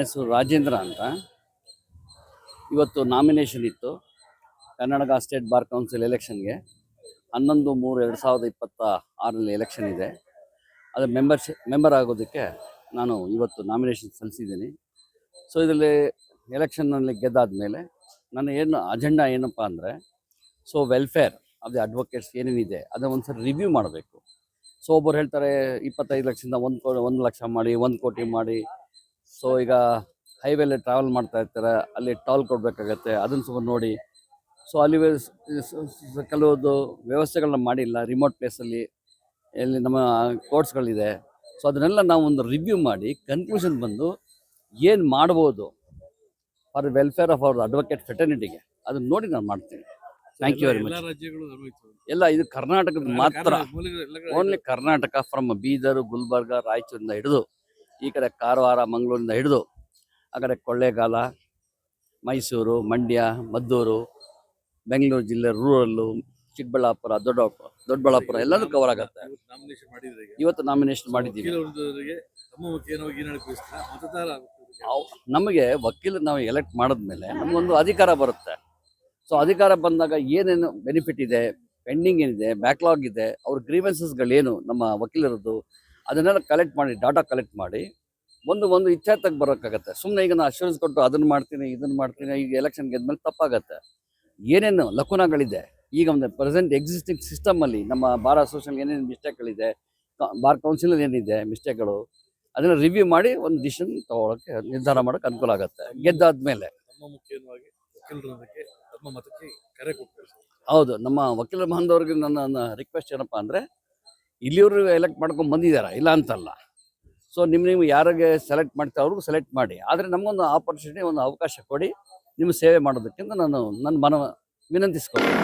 ಹೆಸರು ರಾಜೇಂದ್ರ ಅಂತ. ಇವತ್ತು ನಾಮಿನೇಷನ್ ಇತ್ತು ಕರ್ನಾಟಕ ಸ್ಟೇಟ್ ಬಾರ್ ಕೌನ್ಸಿಲ್ ಎಲೆಕ್ಷನ್ಗೆ. 11/3/2026 ಎಲೆಕ್ಷನ್ ಇದೆ. ಅದು ಮೆಂಬರ್ ಆಗೋದಕ್ಕೆ ನಾನು ಇವತ್ತು ನಾಮಿನೇಷನ್ ಸಲ್ಲಿಸಿದ್ದೀನಿ. ಸೊ ಇದರಲ್ಲಿ ಎಲೆಕ್ಷನ್ನಲ್ಲಿ ಗೆದ್ದಾದ ಮೇಲೆ ನನ್ನ ಅಜೆಂಡಾ ಏನಪ್ಪ ಅಂದರೆ, so welfare of the advocates ಏನೇನಿದೆ ಅದನ್ನು ಒಂದು ಸರಿ ರಿವ್ಯೂ ಮಾಡಬೇಕು. ಸೊ ಒಬ್ಬರು ಹೇಳ್ತಾರೆ 25 ಲಕ್ಷದಿಂದ 1 ಲಕ್ಷ ಮಾಡಿ, 1 ಕೋಟಿ ಮಾಡಿ. ಸೊ ಈಗ ಹೈವೇಲಿ ಟ್ರಾವೆಲ್ ಮಾಡ್ತಾ ಇರ್ತಾರೆ, ಅಲ್ಲಿ ಟೋಲ್ ಕೊಡಬೇಕಾಗತ್ತೆ, ಅದನ್ನು ಸ್ವಲ್ಪ ನೋಡಿ. ಸೊ ಅಲ್ಲಿ ಕೆಲವೊಂದು ವ್ಯವಸ್ಥೆಗಳನ್ನ ಮಾಡಿಲ್ಲ ರಿಮೋಟ್ ಪ್ಲೇಸಲ್ಲಿ, ಎಲ್ಲಿ ನಮ್ಮ ಕೋರ್ಟ್ಸ್ಗಳಿದೆ. ಸೊ ಅದನ್ನೆಲ್ಲ ನಾವು ಒಂದು ರಿವ್ಯೂ ಮಾಡಿ ಕನ್ಕ್ಲೂಷನ್ ಬಂದು ಏನು ಮಾಡ್ಬೋದು for welfare of our advocate ಫ್ರೆಟರ್ನಿಟಿಗೆ, ಅದನ್ನು ನೋಡಿ ನಾನು ಮಾಡ್ತೀನಿ. Thank you very much. ಎಲ್ಲ ಇದು ಕರ್ನಾಟಕದ ಮಾತ್ರ, ಓನ್ಲಿ ಕರ್ನಾಟಕ, ಫ್ರಮ್ ಬೀದರ್, ಗುಲ್ಬರ್ಗ, ರಾಯಚೂರಿಂದ ಹಿಡಿದು ಈ ಕಡೆ ಕಾರವಾರ, ಮಂಗಳೂರಿಂದ ಹಿಡಿದು ಆ ಕಡೆ ಕೊಳ್ಳೇಗಾಲ, ಮೈಸೂರು, ಮಂಡ್ಯ, ಮದ್ದೂರು, ಬೆಂಗಳೂರು ಜಿಲ್ಲೆ ರೂರಲ್ಲು, ಚಿಕ್ಕಬಳ್ಳಾಪುರ, ದೊಡ್ಡಬಳ್ಳಾಪುರ ಎಲ್ಲದೂ ಕವರ್ ಆಗುತ್ತೆ. ಇವತ್ತು ನಾಮಿನೇಷನ್ ಮಾಡಿದ್ದೀವಿ. ನಮಗೆ ವಕೀಲರು ನಾವು ಎಲೆಕ್ಟ್ ಮಾಡಿದ್ಮೇಲೆ ನಮಗೊಂದು ಅಧಿಕಾರ ಬರುತ್ತೆ. ಸೊ ಅಧಿಕಾರ ಬಂದಾಗ ಏನೇನು ಬೆನಿಫಿಟ್ ಇದೆ, ಪೆಂಡಿಂಗ್ ಏನಿದೆ, ಬ್ಯಾಕ್ಲಾಗ್ ಇದೆ, ಅವ್ರ ಗ್ರೀವೆನ್ಸಸ್ಗಳೇನು ನಮ್ಮ ವಕೀಲರದ್ದು, ಅದನ್ನೆಲ್ಲ ಕಲೆಕ್ಟ್ ಮಾಡಿ, ಡಾಟಾ ಕಲೆಕ್ಟ್ ಮಾಡಿ ಒಂದು ಇಚ್ಛಾರ್ಥಕ್ಕೆ ಬರೋಕ್ಕಾಗತ್ತೆ. ಸುಮ್ಮನೆ ಈಗ ನಾನು ಅಶ್ಯೂರೆನ್ಸ್ ಕೊಟ್ಟು ಅದನ್ನು ಮಾಡ್ತೀನಿ, ಇದನ್ನು ಮಾಡ್ತೀನಿ, ಈಗ ಎಲೆಕ್ಷನ್ ಗೆದ್ಮೇಲೆ ತಪ್ಪಾಗತ್ತೆ. ಏನೇನು ಲಕುನಗಳಿದೆ, ಈಗ ಒಂದು ಪ್ರೆಸೆಂಟ್ ಎಕ್ಸಿಸ್ಟಿಂಗ್ ಸಿಸ್ಟಮಲ್ಲಿ ನಮ್ಮ ಬಾರ್ ಅಸೋಸಿಯೇಷನ್ ಏನೇನು ಮಿಸ್ಟೇಕ್ಗಳಿದೆ, ಬಾರ್ ಕೌನ್ಸಿಲಲ್ಲಿ ಏನಿದೆ ಮಿಸ್ಟೇಕ್ಗಳು, ಅದನ್ನು ರಿವ್ಯೂ ಮಾಡಿ ಒಂದು ಡಿಸಿಷನ್ ತಗೊಳ್ಳೋಕ್ಕೆ, ನಿರ್ಧಾರ ಮಾಡೋಕ್ಕೆ ಅನುಕೂಲ ಆಗುತ್ತೆ ಗೆದ್ದಾದ್ಮೇಲೆ. ಹೌದು, ನಮ್ಮ ವಕೀಲರ ಬಾಂಧವರಿಗೆ ನನ್ನ ರಿಕ್ವೆಸ್ಟ್ ಏನಪ್ಪ ಅಂದರೆ, ಇಲ್ಲಿಯವರು ಎಲೆಕ್ಟ್ ಮಾಡ್ಕೊಂಡು ಬಂದಿದ್ದಾರೆ, ಇಲ್ಲ ಅಂತಲ್ಲ. ಸೊ ನೀವು ಯಾರಿಗೆ ಸೆಲೆಕ್ಟ್ ಮಾಡ್ತೀವಿ ಅವ್ರಿಗೂ ಸೆಲೆಕ್ಟ್ ಮಾಡಿ, ಆದರೆ ನಮಗೊಂದು ಆಪರ್ಚುನಿಟಿ, ಒಂದು ಅವಕಾಶ ಕೊಡಿ ನಿಮ್ಮ ಸೇವೆ ಮಾಡೋದಕ್ಕಿಂತ ನಾನು ನನ್ನ ವಿನಂತಿಸ್ಕೊಳ್ತೀನಿ.